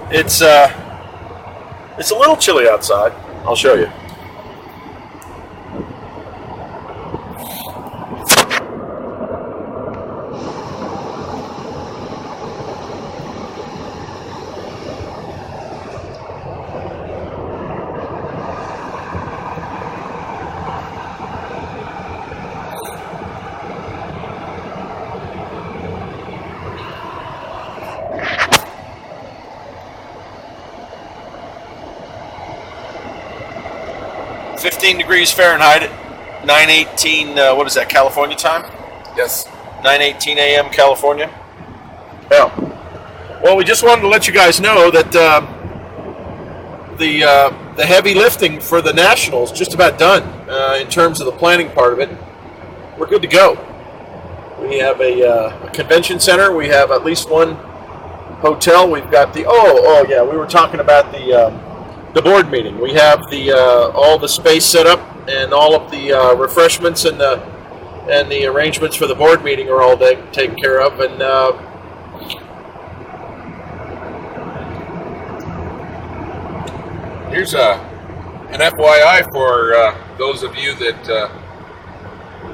It's a little chilly outside. I'll show you. Degrees Fahrenheit at 9:18. What is that? California time? Yes. 9:18 a.m. California. Yeah. Well, we just wanted to let you guys know that the heavy lifting for the Nationals just about done in terms of the planning part of it. We're good to go. We have a convention center. We have at least one hotel. We've got the yeah. We were talking about the board meeting. We have all the space set up, and all of the refreshments and the arrangements for the board meeting are all taken care of. And here's an FYI for those of you that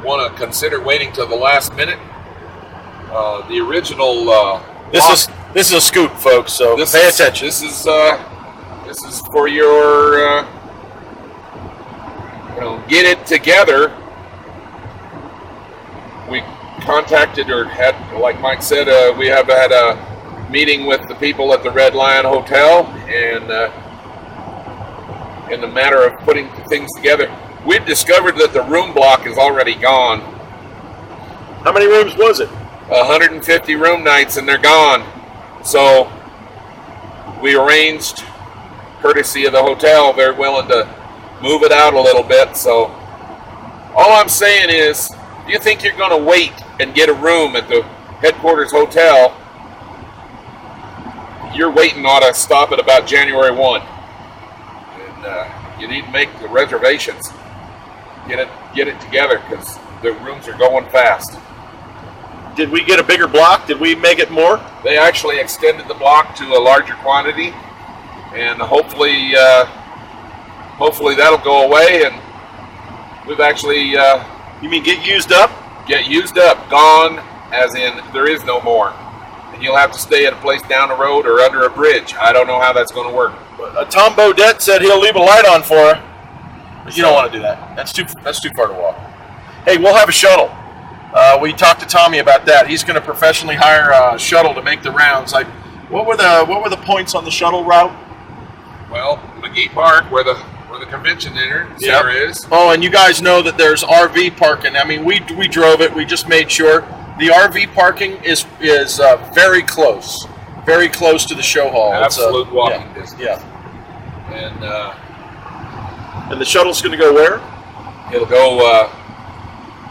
want to consider waiting till the last minute. The original this is a scoop, folks. So pay attention. This is for your, get it together. We contacted or had, like Mike said, we have had a meeting with the people at the Red Lion Hotel, and in the matter of putting things together, we've discovered that the room block is already gone. How many rooms was it? 150 room nights, and they're gone. So we arranged, courtesy of the hotel, they're willing to move it out a little bit. So all I'm saying is, if you think you're going to wait and get a room at the headquarters hotel, your waiting ought to stop at about January 1. And you need to make the reservations. Get it together, because the rooms are going fast. Did we get a bigger block? Did we make it more? They actually extended the block to a larger quantity. And hopefully that'll go away. And we've actually... you mean get used up? Get used up. Gone, as in there is no more. And you'll have to stay at a place down the road or under a bridge. I don't know how that's going to work. Tom Bodette said he'll leave a light on for her. But you don't want to do that. That's too far to walk. Hey, we'll have a shuttle. We talked to Tommy about that. He's going to professionally hire a shuttle to make the rounds. What were the points on the shuttle route? Well, McGee Park, where the convention center is. Oh, and you guys know that there's RV parking. I mean, we drove it. We just made sure the RV parking is very close to the show hall. Absolute walking distance. Yeah. And the shuttle's going to go where? It'll go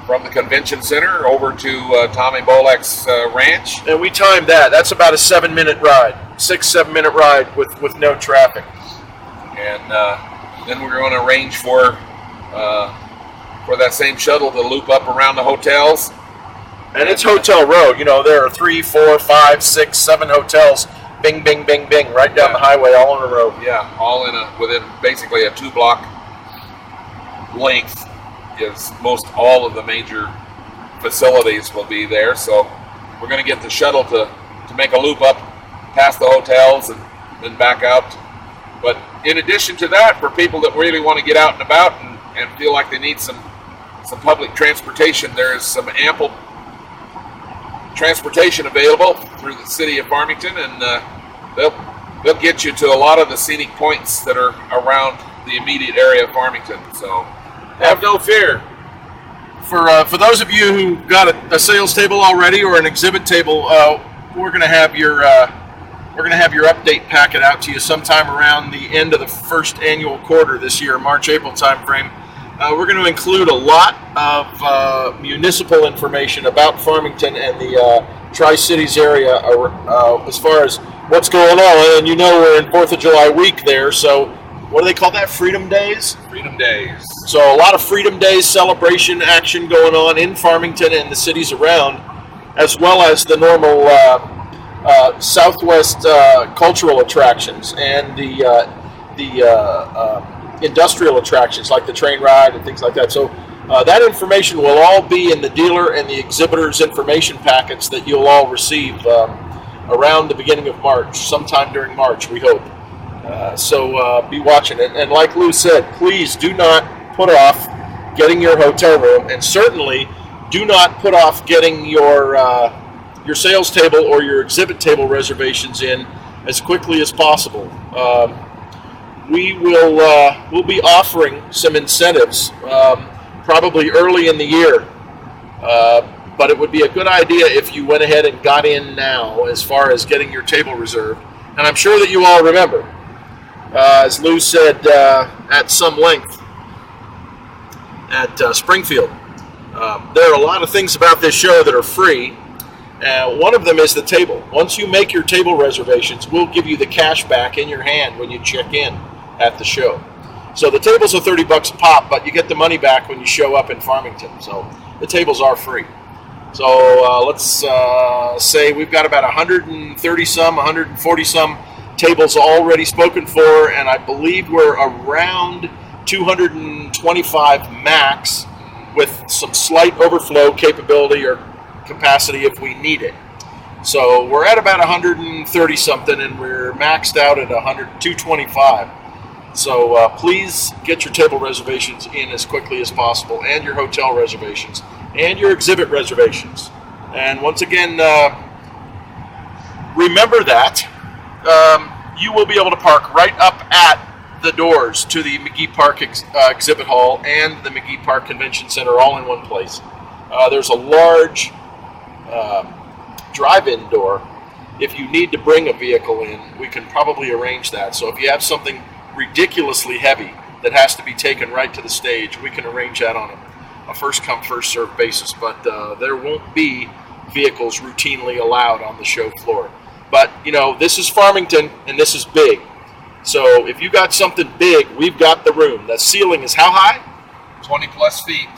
from the convention center over to Tommy Bolek's ranch. And we timed that. That's about a 7-minute ride, 6-7 minute ride with no traffic. And then we're going to arrange for that same shuttle to loop up around the hotels. And it's Hotel Road. There are 3, 4, 5, 6, 7 hotels. Bing, bing, bing, bing, right down the highway, all on a road. Yeah, all within basically a 2-block length. Is most all of the major facilities will be there. So we're going to get the shuttle to make a loop up past the hotels and then back out. But in addition to that, for people that really want to get out and about and feel like they need some public transportation, there is some ample transportation available through the city of Farmington, and they'll get you to a lot of the scenic points that are around the immediate area of Farmington. So have no fear. For those of you who got a sales table already or an exhibit table, we're going to have your update packet out to you sometime around the end of the first annual quarter this year, March-April timeframe. We're going to include a lot of municipal information about Farmington and the Tri-Cities area as far as what's going on. And we're in 4th of July week there, so what do they call that? Freedom Days? Freedom Days. So a lot of Freedom Days celebration action going on in Farmington and the cities around, as well as the normal Southwest cultural attractions and the industrial attractions like the train ride and things like that. So that information will all be in the dealer and the exhibitor's information packets that you'll all receive around the beginning of March, sometime during March, we hope. So be watching it. And like Lou said, please do not put off getting your hotel room, and certainly do not put off getting your sales table or your exhibit table reservations in as quickly as possible. We'll be offering some incentives probably early in the year, but it would be a good idea if you went ahead and got in now as far as getting your table reserved. And I'm sure that you all remember, as Lou said at some length at Springfield, there are a lot of things about this show that are free. One of them is the table. Once you make your table reservations, we'll give you the cash back in your hand when you check in at the show. So the tables are $30 a pop, but you get the money back when you show up in Farmington. So the tables are free. So let's say we've got about 130-some, 140-some tables already spoken for, and I believe we're around 225 max with some slight overflow capability or capacity if we need it. So we're at about 130 something, and we're maxed out at 225. So please get your table reservations in as quickly as possible, and your hotel reservations, and your exhibit reservations. And once again, remember that you will be able to park right up at the doors to the McGee Park Exhibit Hall and the McGee Park Convention Center all in one place. There's a large drive-in door. If you need to bring a vehicle in, we can probably arrange that. So if you have something ridiculously heavy that has to be taken right to the stage, we can arrange that on a first-come, first-served basis. But there won't be vehicles routinely allowed on the show floor. But, you know, this is Farmington, and this is big. So if you got something big, we've got the room. The ceiling is how high? 20 plus feet.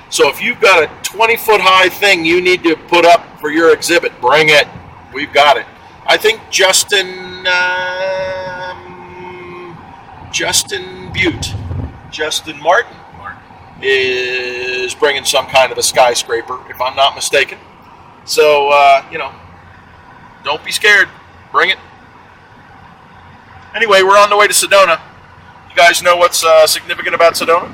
So if you've got a 20-foot high thing you need to put up for your exhibit, bring it. We've got it. I think Justin Martin is bringing some kind of a skyscraper, if I'm not mistaken. So, don't be scared. Bring it. Anyway, we're on the way to Sedona. You guys know what's significant about Sedona?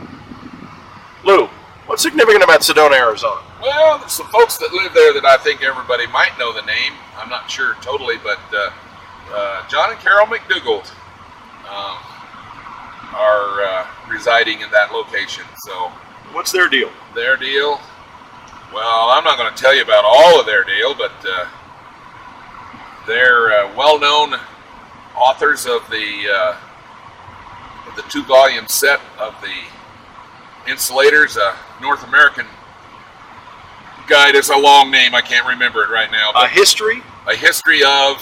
Lou, what's significant about Sedona, Arizona? Well, there's some folks that live there that I think everybody might know the name. I'm not sure totally, but John and Carol McDougald are residing in that location. So, what's their deal? Their deal? Well, I'm not going to tell you about all of their deal, but they're well-known authors of the 2-volume set of the Insulators, North American Guide is a long name. I can't remember it right now. A history? A history of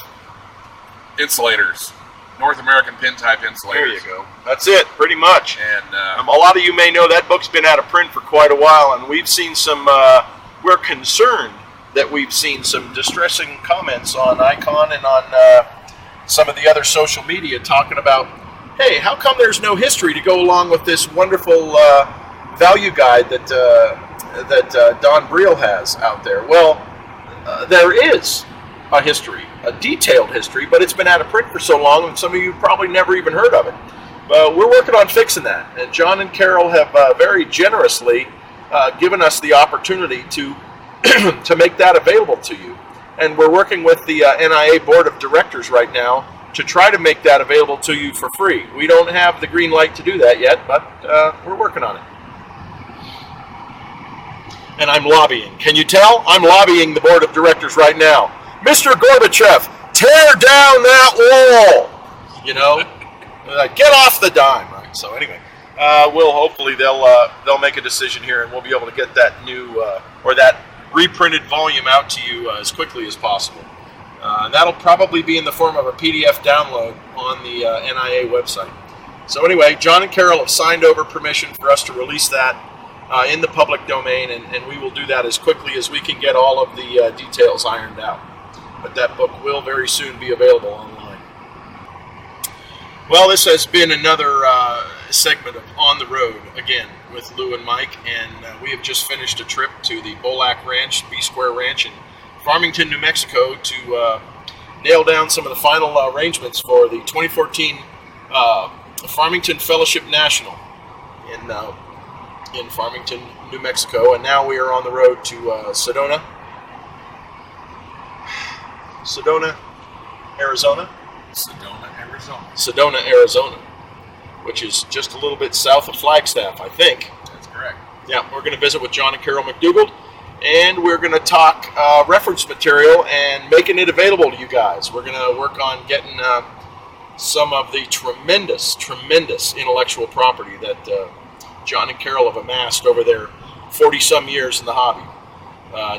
insulators. North American pin-type insulators. There you go. That's it, pretty much. And a lot of you may know that book's been out of print for quite a while, and we've seen some, we're concerned that we've seen some distressing comments on Icon and on some of the other social media talking about, hey, how come there's no history to go along with this wonderful value guide that Don Briel has out there? Well, there is a history, a detailed history, but it's been out of print for so long, and some of you probably never even heard of it. We're working on fixing that, and John and Carol have very generously given us the opportunity to to make that available to you. And we're working with the NIA Board of Directors right now to try to make that available to you for free. We don't have the green light to do that yet, but we're working on it. And I'm lobbying. Can you tell? I'm lobbying the Board of Directors right now. Mr. Gorbachev, tear down that wall! You know? Get off the dime, right? So anyway, hopefully they'll make a decision here, and we'll be able to get that new or that reprinted volume out to you as quickly as possible. And that'll probably be in the form of a PDF download on the NIA website. So anyway, John and Carol have signed over permission for us to release that in the public domain, and we will do that as quickly as we can get all of the details ironed out. but that book will very soon be available online. Well, this has been another segment of On the Road, again, with Lou and Mike, and we have just finished a trip to the Bolac Ranch, B-Square Ranch in Farmington, New Mexico, to nail down some of the final arrangements for the 2014 Farmington Fellowship National in Farmington, New Mexico, and now we are on the road to Sedona, Arizona. Sedona, Arizona, which is just a little bit south of Flagstaff, I think. That's correct. Yeah, we're going to visit with John and Carol McDougald, and we're going to talk reference material and making it available to you guys. We're going to work on getting some of the tremendous intellectual property that John and Carol have amassed over their 40-some years in the hobby,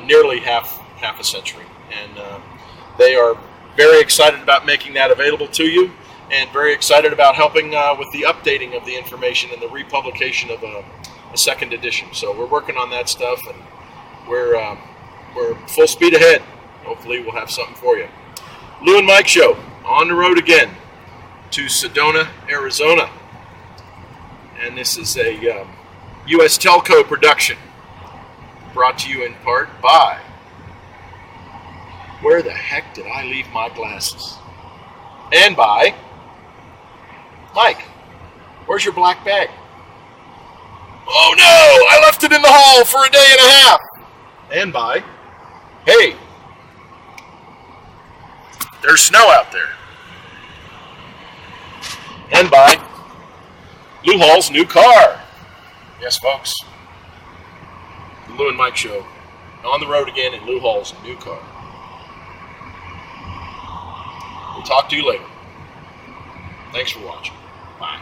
nearly half a century, and they are very excited about making that available to you, and very excited about helping with the updating of the information and the republication of a second edition. So we're working on that stuff, and we're full speed ahead. Hopefully we'll have something for you. Lou and Mike Show, on the road again to Sedona, Arizona. And this is a USTelCo production, brought to you in part by... Where the heck did I leave my glasses? And by Mike. Where's your black bag? Oh no! I left it in the hall for a day and a half. And by, hey, there's snow out there. And by Lou Hall's new car. Yes, folks. The Lou and Mike Show, on the road again in Lou Hall's new car. We'll talk to you later. Thanks for watching. Bye.